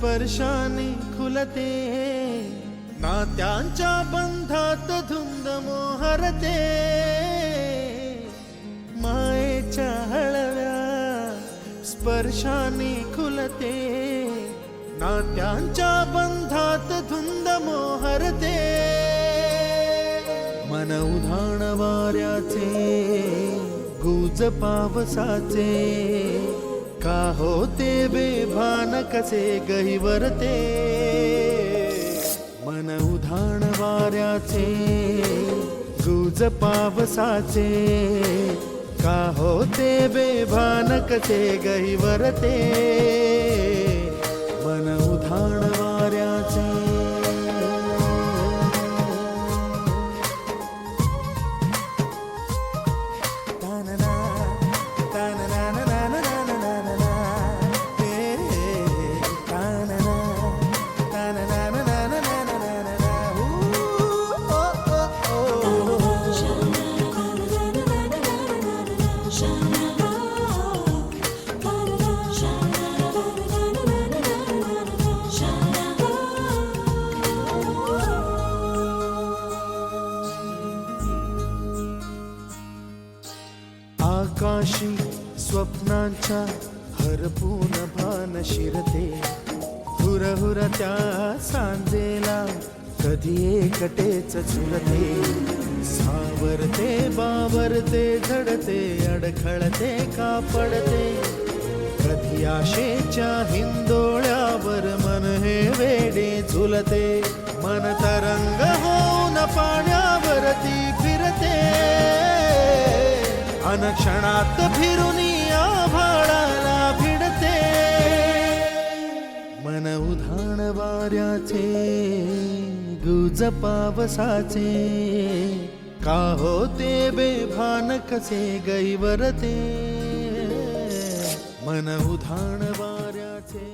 स्पर्शाने खुलते, नात्यांच्या बंधात धुंद मोहरते, मायेच्या हळव्या स्पर्शाने खुलते, नात्यांच्या बंधात धुंद मोहरते, मन उधाण वाऱ्याचे गुज पावसाचे, का होते बेभान कसे गहिवरते, मन उधाण वाऱ्याचे गुज पावसाचे, का होते बेभान कसे गहिवरते, मन उधाण वाऱ्याचे. आकाशी स्वप्नांच्या हरपून भान शिरते, हुरहुर त्या सांजेला कधी एकटेच झुलते, सावरते बावरते झडते अडखळते का पडते, कधी आशेच्या हिंदोळ्यावर मन हे वेडे झुलते, मन तरंग होऊन पाण्यावरती फिरते, अनक्षणात फिरून आभाळाला भिडते, मन उधाण वाऱ्याचे गुज पावसाचे, का होते बेभान कसे गहिवरते, मन उधाण वाऱ्याचे.